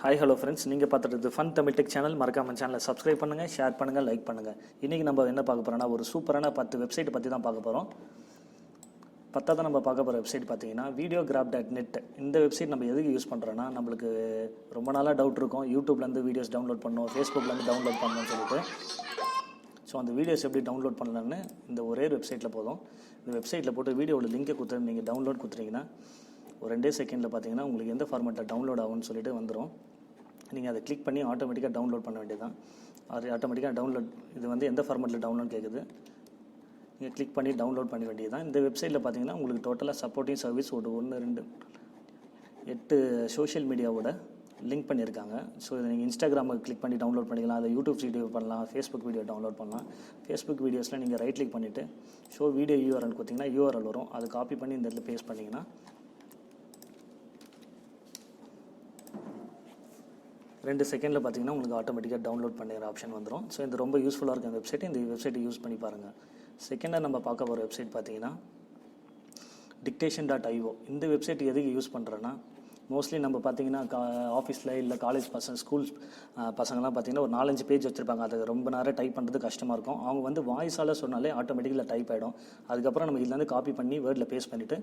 Hi hello friends, நீங்கள் பார்த்துட்டு Funtamil Tech channel. மறக்காம சேனலை சப்ஸ்கிரைப் பண்ணுங்கள், ஷேர் பண்ணுங்கள், லைக் பண்ணுங்கள். இன்றைக்கி நம்ம என்ன பார்க்க போகிறோன்னா, ஒரு சூப்பரான 10 வெப்சைட் பற்றி தான் பார்க்க போகிறோம். பத்தாவது நம்ம பார்க்க போகிற வெப்சைட் பார்த்தீங்கன்னா videograph.net. இந்த வெப்சைட் நம்ம எதுக்கு யூஸ் பண்ணுறோன்னா, நம்மளுக்கு ரொம்ப நாளாக டவுட் இருக்கும், யூடியூப்லேருந்து வீடியோஸ் டவுன்லோட் பண்ணணும், ஃபேஸ்புக்லேருந்து டவுன்லோட் பண்ணணும்னு சொல்லிட்டு. ஸோ அந்த வீடியோஸ் எப்படி டவுன்லோட் பண்ணலான்னு இந்த ஒரே வெப்சைட்டில் போதும். இந்த வெப்சைட்டில் போட்டு வீடியோட லிங்கை கொடுத்து நீங்கள் டவுன்லோட் கொடுத்துட்டீங்கன்னா ஒரு 2 செகண்டில் பார்த்தீங்கன்னா உங்களுக்கு எந்த ஃபார்மேட்டில் டவுன்லோட் ஆகும்னு சொல்லிட்டு வந்துடும். நீங்கள் அதை கிளிக் பண்ணி ஆட்டோமேட்டிக்காக டவுன்லோட் பண்ண வேண்டியதான். அது ஆட்டோமேட்டிக்காக டவுன்லோட், இது வந்து எந்த ஃபார்மேட்டில் டவுன்லோட் கேட்குது, நீங்கள் கிளிக் பண்ணி டவுன்லோட் பண்ண வேண்டியது தான். இந்த வெப்சைட்டில் பார்த்தீங்கன்னா உங்களுக்கு டோட்டலாக சப்போர்ட்டிங் சர்வீஸ் ஒரு 1, 2, 8 சோஷியல் மீடியாவோட லிங்க் பண்ணியிருக்காங்க. ஸோ இதை நீங்கள் இன்ஸ்டாகிராமுக்கு கிளிக் பண்ணி டவுன்லோட் பண்ணிக்கலாம், அதை யூடியூப் வீடியோ பண்ணலாம், ஃபேஸ்புக் வீடியோ டவுன்லோட் பண்ணலாம். ஃபேஸ்புக் வீடியோஸில் நீங்கள் ரைட் கிளிக் பண்ணிவிட்டு ஷோ வீடியோ யூஆர்எல் கொடுத்தீங்கன்னா யூஆர்எல் வரும். அதை காப்பி பண்ணி இந்த இடத்துல பேஸ்ட் பண்ணிங்கன்னா 2 செகண்டில் பார்த்தீங்கன்னா உங்களுக்கு ஆட்டோமேட்டிக்காக டவுன்லோட் பண்ணுற ஆப்ஷன் வந்துடும். ஸோ இது ரொம்ப யூஸ்ஃபுல்லாக இருக்கும். இந்த வெப்சைட், இந்த வெப்சைட்டை யூஸ் பண்ணி பாருங்கள். செகண்டாக நம்ம பார்க்க போகிற வெப்சைட் பார்த்தீங்கன்னா dictation.io. இந்த வெப்சைட் எதுக்கு யூஸ் பண்ணுறேன்னா, மோஸ்ட்லி நம்ம பார்த்தீங்கன்னா ஆஃபீஸில் இல்லை காலேஜ் ஸ்கூல்ஸ் பசங்கள்லாம் பார்த்தீங்கன்னா ஒரு 4-5 பேஜ் வச்சுருப்பாங்க. அது ரொம்ப நேரம் டைப் பண்ணுறது கஷ்டமாக இருக்கும். அவங்க வந்து வாய்ஸால் சொன்னாலே ஆட்டோமேட்டிக்கில் டைப் ஆகிடும். அதுக்கப்புறம் நம்ம இதுலேருந்து காப்பி பண்ணி வேர்டில் பேஸ்ட் பண்ணிவிட்டு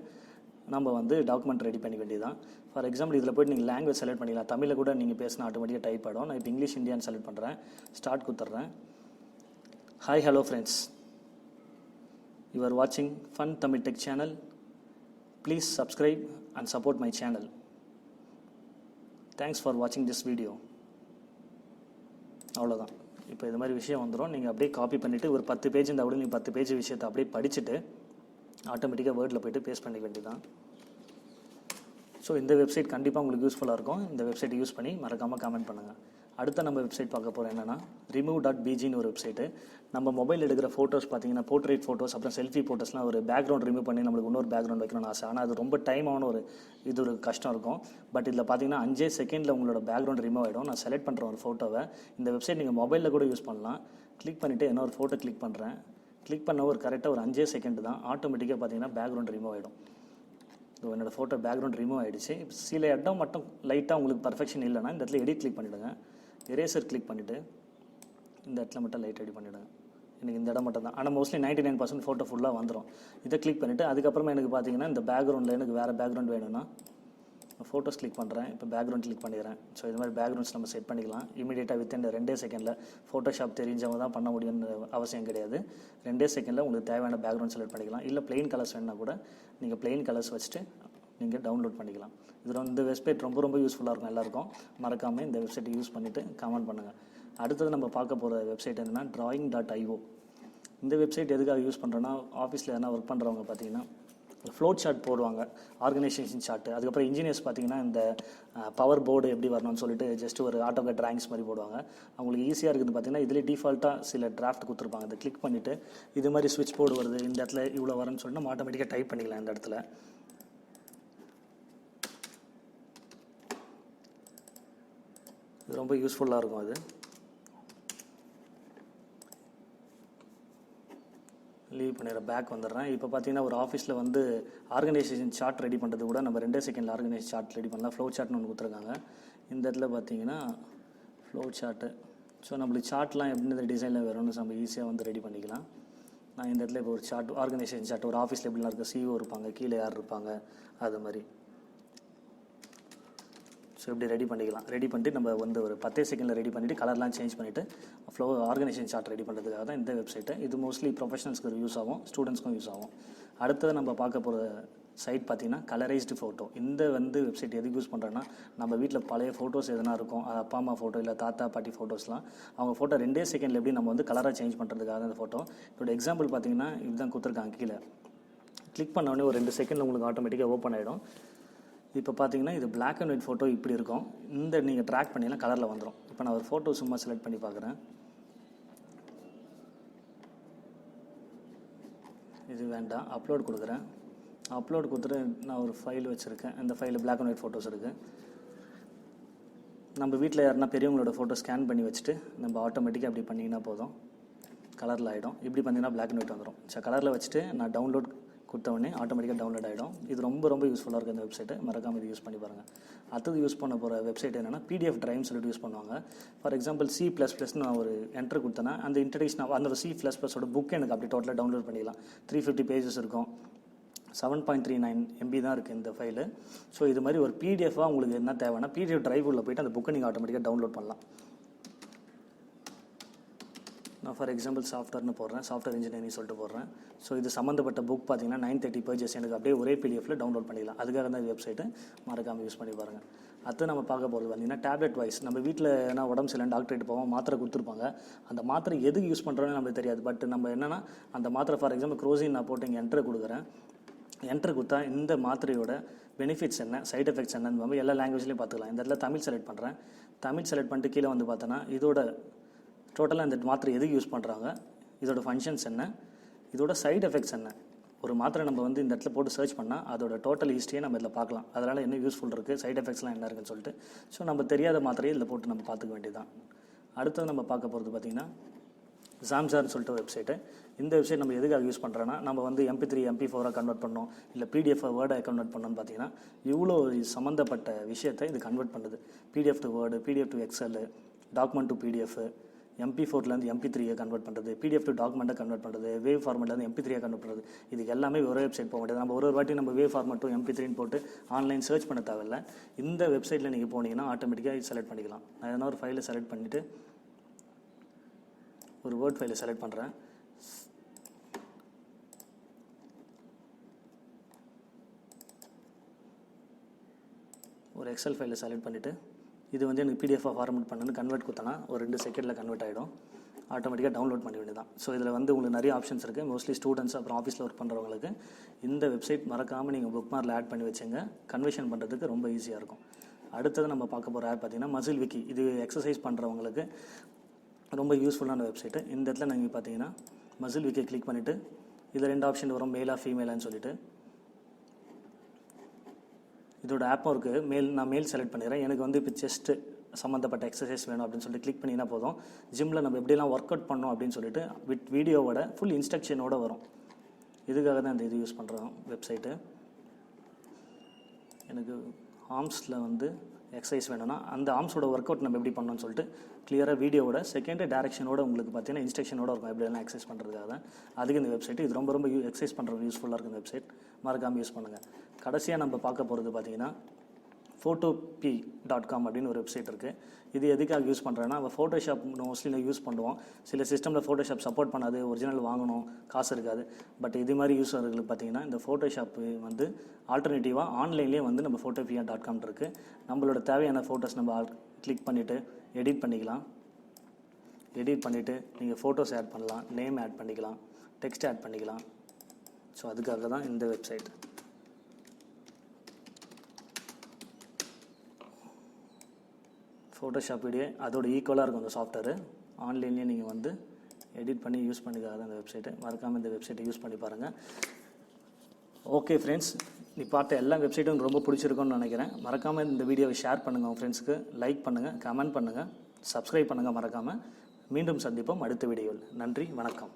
நம்ம வந்து டாக்குமெண்ட் ரெடி பண்ண வேண்டியதான். ஃபார் எக்ஸாம்பிள் இதில் போய்ட்டு நீங்கள் லாங்குவேஜ் செலக்ட் பண்ணிக்கலாம். தமிழில் கூட நீங்கள் பேசினா ஆட்டோமேட்டிக்காக டைப் ஆகிடும். நான் இப்போ இங்கிலீஷ் இந்தியான்னு செலக்ட் பண்ணுறேன், ஸ்டார்ட் கொடுத்துட்றேன். Hi hello friends, you are வாட்சிங் Funtamil Tech channel. Please subscribe and support my channel. Thanks for வாட்சிங் திஸ் வீடியோ. அவ்வளோதான். இப்போ இது மாதிரி விஷயம் வந்துடும். நீங்கள் அப்படியே காப்பி பண்ணிவிட்டு ஒரு 10 பேஜ் இந்த அப்படியே நீங்கள் 10 பேஜ் விஷயத்தை அப்படியே படிச்சுட்டு ஆட்டோமேட்டிக்காக வேர்டில் போய்ட்டு பேஸ்ட் பண்ணிக்க வேண்டியதான். ஸோ இந்த வெப்சைட் கண்டிப்பாக உங்களுக்கு யூஸ்ஃபுல்லாக இருக்கும். இந்த வெப்சைட்டை யூஸ் பண்ணி மறக்காமல் கமெண்ட் பண்ணுங்கள். அடுத்த நம்ம வெப்சைட் பார்க்க போகிறோம் என்னென்னா remove.bgன்னு ஒரு வெப்சைட்டு. நம்ம மொபைல் எடுக்கிற ஃபோட்டோஸ் பார்த்தீங்கன்னா போர்ட்ரேட் ஃபோட்டோஸ், அப்புறம் செல்ஃபி ஃபோட்டோஸ்லாம் ஒரு பேக்ரவுண்ட் ரிமூவ் பண்ணி நம்மளுக்கு இன்னொரு பேக்ரவுண்ட் வைக்கணும்னு ஆசை. ஆனால் அது ரொம்ப டைமான ஒரு கஷ்டம் இருக்கும். பட் இதில் பார்த்தீங்கன்னா 5 செகண்டில் உங்களோட பேக்ரவுண்ட் ரிமூவ் ஆகிடும். நான் செலக்ட் பண்ணுற ஒரு ஃபோட்டோவை இந்த வெப்சைட் நீங்கள் மொபைலில் கூட யூஸ் பண்ணலாம். கிளிக் பண்ணிவிட்டு இன்னொரு ஃபோட்டோ கிளிக் பண்ணுறேன். கிளிக் பண்ண ஒரு கரெக்டாக ஒரு 5 செகண்ட் தான். ஆட்டோமேட்டிக்காக பார்த்தீங்கன்னா பேக்ரவுண்ட் ரிமூவ் ஆகிடும். என்னோடய ஃபோட்டோ பேக்ரவுண்ட் ரிமூவ் ஆகிடுச்சு. சில இடம் மட்டும் லைட்டாக உங்களுக்கு பர்ஃபெக்ஷன் இல்லைனா இந்த இடத்துல எடிட் கிளிக் பண்ணிவிடுங்க. எரேசர் கிளிக் பண்ணிவிட்டு இந்த இடத்துல மட்டும் லைட் ரெடி பண்ணிவிடுங்க. எனக்கு இந்த இடம் மட்டும் தான். ஆனால் மோஸ்ட்லி 99% ஃபோட்டோ ஃபுல்லாக வந்துடும். இதை கிளிக் பண்ணிவிட்டு அதுக்கப்புறமா எனக்கு பார்த்தீங்கன்னா இந்த பேக்ரவுண்டில் எனக்கு வேறு பேக்ரவுண்ட் வேணும்னா ஃபோட்டோஸ் கிளிக் பண்ணுறேன். இப்போ பேக்ரவுண்ட் கிளிக் பண்ணிடுறேன். ஸோ இது மாதிரி பேக்ரவுண்ட்ஸ் நம்ம செட் பண்ணிக்கலாம். இமீடியட்டாக வித்தின் 2 செகண்டில். ஃபோட்டோஷாப் தெரிஞ்சவங்க தான் பண்ண முடியும்னு அவசியம் கிடையாது. 2 செகண்டில் உங்களுக்கு தேவையான பேக்ரவுண்ட் செலக்ட் பண்ணிக்கலாம். இல்லை பிளெயின் கலர்ஸ் வேணுன்னா கூட நீங்கள் பிளெயின் கலர்ஸ் வச்சுட்டு நீங்கள் டவுன்லோட் பண்ணிக்கலாம். இந்த வெப்சைட் ரொம்ப யூஸ்ஃபுல்லாக இருக்கும் எல்லாருக்கும். மறக்காமல் இந்த வெப்சைட்டை யூஸ் பண்ணிவிட்டு கமெண்ட் பண்ணுங்கள். அடுத்தது நம்ம பார்க்க போகிற வெப்சைட் என்னென்னா drawing.io. இந்த வெப்சைட் எதுக்காக யூஸ் பண்ணுறோன்னா, ஆஃபீஸில் எதனா ஒர்க் பண்ணுறவங்க பார்த்தீங்கன்னா ஃப்ளோட் சார்ட் போடுவாங்க, ஆர்கனைசேஷன் சார்ட்டு. அதுக்கப்புறம் இன்ஜினியர்ஸ் பார்த்தீங்கன்னா இந்த பவர் போர்டு எப்படி வரணும்னு சொல்லிட்டு ஜஸ்ட் ஒரு ஆட்டோகேட் டிராயிங்ஸ் மாதிரி போடுவாங்க. அவங்களுக்கு ஈஸியாக இருக்குது பார்த்தீங்கன்னா இதிலே டிஃபால்ட்டாக சில டிராஃப்ட் கொடுத்துருப்பாங்க. அதை கிளிக் பண்ணிவிட்டு இது மாதிரி ஸ்விட்ச் போர்டு வருது, இந்த இடத்துல இவ்வளோ வரும்னு சொல்லிட்டு நம்ம ஆட்டோமேட்டிக்காக டைப் பண்ணிக்கலாம். இந்த இடத்துல இது ரொம்ப யூஸ்ஃபுல்லாக இருக்கும். அது லீவ் பண்ணிடுற பேக் வந்துடுறேன். இப்போ பார்த்தீங்கன்னா ஒரு ஆஃபீஸில் வந்து ஆர்கனைசேஷன் சார்ட் ரெடி பண்ணுறது கூட நம்ம 2 செகண்டில் ஆர்கனைசேஷன் சார்ட் ரெடி பண்ணலாம். ஃப்ளோ சார்ட்னு ஒன்று கொடுத்துருக்காங்க. இந்த இடத்துல பார்த்தீங்கன்னா ஃப்ளோ சார்ட்டு. ஸோ நம்மளுக்கு சார்ட்லாம் எப்படி டிசைனில் வேணும்னு நம்ம ஈஸியாக வந்து ரெடி பண்ணிக்கலாம். நான் இந்த இடத்துல இப்போ ஒரு சார்ட், ஆர்கனைசேஷன் சார்ட், ஒரு ஆஃபீஸில் எப்படிலாம் இருக்குது, சிஓ இருப்பாங்க, கீழே யார் இருப்பாங்க, அது மாதிரி. ஸோ இப்படி ரெடி பண்ணிக்கலாம். ரெடி பண்ணிட்டு நம்ம வந்து ஒரு 10 செகண்டில் ரெடி பண்ணிவிட்டு கலர்லாம் சேஞ்ச் பண்ணிவிட்டு ஆர்கனைசேஷன் சார்ட் ரெடி பண்ணுறதுக்காக தான் இந்த வெப்சைட்டு. இது மோஸ்ட்லி ப்ரொஃபஷனல்ஸ்க்கு யூஸ் ஆகும், ஸ்டூடெண்ட்ஸ்க்கும் யூஸ் ஆகும். அடுத்தது நம்ம பார்க்க போகிற சைட் பார்த்தீங்கன்னா கலரைஸ்டு ஃபோட்டோ. இந்த வெப்சைட் எதுக்கு யூஸ் பண்ணுறேன்னா, நம்ம வீட்டில் பழைய ஃபோட்டோஸ் எதனா இருக்கும், அது அப்பா அம்மா ஃபோட்டோ இல்லை தாத்தா பாட்டி ஃபோட்டோஸ்லாம், அவங்க ஃபோட்டோ 2 செகண்டில் எப்படி நம்ம வந்து கலராக சேஞ்ச் பண்ணுறதுக்காக இந்த ஃபோட்டோ. இதோட எக்ஸாம்பிள் பார்த்தீங்கன்னா இதுதான் கொடுத்துருக்காங்க. கீழே கிளிக் பண்ணோடனே ஒரு 2 செகண்டில் உங்களுக்கு ஆட்டோமேட்டிக்காக ஓப்பன் ஆகிடும். இப்போ பார்த்தீங்கன்னா இது பிளாக் அண்ட் ஒயிட் ஃபோட்டோ இப்படி இருக்கும். இந்த நீங்கள் ட்ராக் பண்ணிங்கன்னா கலரில் வந்துடும். இப்போ நான் ஒரு ஃபோட்டோ சும்மா செலக்ட் பண்ணி பார்க்குறேன். இது வேண்டாம், அப்லோட் கொடுக்குறேன். அப்லோட் கொடுத்துட்டு நான் ஒரு ஃபைல் வச்சுருக்கேன். அந்த ஃபைலில் பிளாக் அண்ட் ஒயிட் ஃபோட்டோஸ் இருக்குது. நம்ம வீட்டில் யாருன்னா பெரியவங்களோட ஃபோட்டோ ஸ்கேன் பண்ணி வச்சுட்டு நம்ம ஆட்டோமேட்டிக்காக அப்படி பண்ணிங்கன்னா போதும், கலரில் ஆகிடும். இப்படி பண்ணிங்கன்னா பிளாக் அண்ட் ஒயிட் வந்துடும். கலரில் வச்சுட்டு நான் டவுன்லோட் கொடுத்தவொடனே ஆட்டோமேட்டிக்காக டவுன்லோட் ஆகிடும். இது ரொம்ப யூஸ்ஃபுல்லாக இருக்குது இந்த வெப்சைட்டு. மறக்காமல் இது யூஸ் பண்ணி பாருங்கள். அடுத்தது யூஸ் பண்ண போகிற வெப்சைட் என்னென்னா PDF டிரைவ்னு சொல்லிட்டு யூஸ் பண்ணுவாங்க. ஃபார் எக்ஸாம்பிள் C++ நான் ஒரு என்ட்ரு கொடுத்தேன்னா அந்த இன்ட்ரடக்ஷன் அந்த C++ஓட புக் எனக்கு அப்படி டோட்டலாக டவுன்லோட் பண்ணிக்கலாம். 350 பேஜஸ் இருக்கும். 7.39 MB தான் இருக்குது இந்த ஃபைலு. ஸோ இது மாதிரி ஒரு PDF-ஆக உங்களுக்கு என்ன தேவைன்னா PDF டிரைவ் உள்ள போய்ட்டு அந்த புக்கை நீங்கள் ஆட்டோமேட்டிக்காக டவுன்லோட் பண்ணலாம். நான் ஃபார் எக்ஸாம்பிள் சாஃப்ட்வேர்னு போடுறேன், சாஃப்ட்வேர் இன்ஜினியரிங் சொல்லிட்டு போடுறேன். ஸோ இது சம்மந்தப்பட்ட புக் பார்த்தீங்கன்னா 930 பேஜஸ் எனக்கு அப்படியே ஒரே PDF-ல டவுன்லோட் பண்ணிக்கலாம். அதுக்காக தான் இந்த வெப்சைட்டு மறக்காமல் யூஸ் பண்ணி பாருங்கள். அடுத்து நம்ம பார்க்க போகிறது பார்த்தீங்கன்னா டேப்லெட் வைஸ். நம்ம வீட்டில் என்ன உடம்பு சரியில்லை டாக்டர்கிட்ட போவோம், மாத்திரை கொடுத்துருப்பாங்க. அந்த மாத்திரை எதுக்கு யூஸ் பண்ணுறோன்னு நமக்கு தெரியாது. பட் நம்ம என்னென்னா அந்த மாத்திரை ஃபார் எக்ஸாம்பிள் குரோசின் நான் போட்டு இங்கே என்ட்ரு கொடுக்குறேன். என்ட்ரு கொடுத்தா இந்த மாத்திரையோட பெனிஃபிட்ஸ் என்ன, சைட் எஃபெக்ட்ஸ் என்னன்னு எல்லா லாங்குவேஜ்லையும் பார்த்துக்கலாம். இந்த இடத்துல தமிழ் செலக்ட் பண்ணுறேன். தமிழ் செலக்ட் பண்ணிட்டு கீழே வந்து பார்த்தோன்னா இதோட டோட்டலாக இந்த மாத்திரை எதுக்கு யூஸ் பண்ணுறாங்க, இதோட ஃபங்க்ஷன்ஸ் என்ன, இதோட சைடு எஃபெக்ட்ஸ் என்ன. ஒரு மாத்திரை நம்ம வந்து இந்த இடத்துல போட்டு சர்ச் பண்ணால் அதோட டோட்டல் ஹிஸ்ட்ரியை நம்ம இதில் பார்க்கலாம். அதனால் என்ன யூஸ்ஃபுல் இருக்குது, சைடு எஃபெக்ட்ஸ்லாம் என்ன இருக்குன்னு சொல்லிட்டு. ஸோ நம்ம தெரியாத மாத்திரையை இதில் போட்டு நம்ம பார்த்துக்க வேண்டியதுதான். அடுத்தது நம்ம பார்க்க போகிறது பார்த்திங்கன்னா ஜாம்சார்னு சொல்லிட்டு ஒரு வெப்சைட்டு. இந்த வெப்சைட் நம்ம எதுக்காக யூஸ் பண்ணுறோன்னா நம்ம வந்து MP3 MP4 கன்வெர்ட் பண்ணோம், இல்லை PDF வேர்டாக கன்வெர்ட் பண்ணோன்னு பார்த்தீங்கன்னா இவ்வளோ சம்மந்தப்பட்ட விஷயத்தை இது கன்வெர்ட் பண்ணுது. PDF to word, PDF to Excel, document to PDF, MP4லேருந்து MP3 convert பண்ணுறது, PDF to டாக்குமெண்ட்டை கன்வெர்ட் பண்ணுறது, வேவ் ஃபார்மெட்லேருந்து MP3 கன்வெர்ட் பண்ணுறது. இது எல்லாமே ஒரே வெப்சைட் போக முடியாது. நம்ம ஒரு வாட்டி நம்ம வேவ் ஃபார்மெட் to MP3 போட்டு ஆன்லைன் சர்ச் பண்ண தேவையில்லை. இந்த வெப்சைட்டில் நீங்கள் போனீங்கன்னா ஆட்டோமேட்டிக்காக செலக்ட் பண்ணிக்கலாம். நான் எதனா ஒரு ஃபைலை செலக்ட் பண்ணிவிட்டு ஒரு வேர்ட் ஃபைலை செலக்ட் பண்ணுறேன். ஒரு எக்ஸல் ஃபைலை செலக்ட் பண்ணிவிட்டு இது வந்து எனக்கு PDF-ஆக ஃபார்மெட் பண்ணணும்னு கன்வெர்ட் கொடுத்தனா ஒரு 2 செகண்டில் கன்வெர்ட் ஆகிடும். ஆட்டோமேட்டிக்காக டவுன்லோட் பண்ண வேண்டியது தான். ஸோ இதில் வந்து உங்களுக்கு நிறைய ஆப்ஷன்ஸ் இருக்குது. மோஸ்ட்லி ஸ்டூடெண்ட்ஸ் அப்புறம் ஆஃபீஸில் ஒர்க் பண்ணுறவங்களுக்கு இந்த வெப்சைட் மறக்காமல் நீங்கள் புக் மார்க்கில் ஆட் பண்ணி வச்சுங்க. கன்வர்ஷன் பண்ணுறதுக்கு ரொம்ப ஈஸியாக இருக்கும். அடுத்தது நம்ம பார்க்க போகிற ஆப் பார்த்திங்கன்னா மசில் விக்கி. இது எக்ஸசைஸ் பண்ணுறவங்களுக்கு ரொம்ப யூஸ்ஃபுல்லான வெப்சைட்டு. இந்த இடத்துல நீங்கள் பார்த்தீங்கன்னா மசில் விக்கியை கிளிக் பண்ணிவிட்டு இதில் 2 ஆப்ஷன் வரும், மேலா ஃபீமேலான்னு சொல்லிட்டு. இதோட ஆப்பும் இருக்குது. நான் மேல் செலக்ட் பண்ணிடுறேன். எனக்கு வந்து இப்போ செஸ்ட்டு சம்மந்தப்பட்ட எக்ஸசைஸ் வேணும் அப்படின்னு சொல்லிட்டு கிளிக் பண்ணிங்கன்னா போதும். ஜிம்மில் நம்ம எப்படிலாம் ஒர்க் அவுட் பண்ணோம் அப்படின்னு சொல்லிட்டு வித் வீடியோவோட ஃபுல் இன்ஸ்ட்ரக்ஷனோட வரும். இதுக்காக தான் இந்த இது யூஸ் பண்ணுறோம் வெப்சைட்டு. எனக்கு ஆர்ம்ஸில் வந்து எக்ஸசைஸ் வேணும்னா அந்த ஆர்ம்ஸோட ஒர்க் அவுட் நம்ம எப்படி பண்ணோம்னு சொல்லிட்டு கிளியராக வீடியோவோட செகண்ட் டைரக்ஷனோட உங்களுக்கு பார்த்தீங்கன்னா இன்ஸ்ட்ரக்ஷனோட இருக்கும் எப்படியெல்லாம் எக்ஸசைஸ் பண்ணுறதுக்காக தான். அதுக்கு இந்த வெப்சைட் இது ரொம்ப எக்ஸசைஸ் பண்ணுறது யூஸ்ஃபுல்லாக இருக்கும். இந்த வெப்சைட் மறக்காமல் யூஸ் பண்ணுங்கள். கடைசியாக நம்ம பார்க்க போகிறது பார்த்தீங்கன்னா photop.com அப்படின்னு ஒரு வெப்சைட் இருக்குது. இது எதுக்காக யூஸ் பண்ணுறேன்னா நம்ம ஃபோட்டோஷாப் மோஸ்ட்லி யூஸ் பண்ணுவோம். சில சிஸ்டமில் ஃபோட்டோஷாப் சப்போர்ட் பண்ணாது, ஒரிஜினல் வாங்கணும், காசு இருக்காது. பட் இது மாதிரி யூஸர்களுக்கு பார்த்தீங்கன்னா இந்த ஃபோட்டோஷாப்பு வந்து ஆல்டர்னேட்டிவாக ஆன்லைன்லேயே வந்து நம்ம photopia.com இருக்குது. நம்மளோட தேவையான ஃபோட்டோஸ் நம்ம கிளிக் பண்ணிவிட்டு எடிட் பண்ணிக்கலாம். எடிட் பண்ணிவிட்டு நீங்கள் ஃபோட்டோஸ் ஆட் பண்ணலாம், நேம் ஆட் பண்ணிக்கலாம், டெக்ஸ்ட் ஆட் பண்ணிக்கலாம். ஸோ அதுக்காக தான் இந்த வெப்சைட். ஃபோட்டோஷாப் வீடியோ அதோட ஈக்குவலாக இருக்கும் அந்த சாஃப்ட்வேரு. ஆன்லைன்லேயே நீங்கள் வந்து எடிட் பண்ணி யூஸ் பண்ணிக்காத அந்த வெப்சைட்டு. மறக்காமல் இந்த வெப்சைட்டை யூஸ் பண்ணி பாருங்கள். ஓகே ஃப்ரெண்ட்ஸ், நீ பார்த்த எல்லா வெப்சைட்டும் ரொம்ப பிடிச்சிருக்குன்னு நினைக்கிறேன். மறக்காமல் இந்த வீடியோவை ஷேர் பண்ணுங்கள் உங்கள் ஃப்ரெண்ட்ஸுக்கு, லைக் பண்ணுங்கள், கமெண்ட் பண்ணுங்கள், சப்ஸ்கிரைப் பண்ணுங்கள் மறக்காமல். மீண்டும் சந்திப்போம் அடுத்த வீடியோவில். நன்றி, வணக்கம்.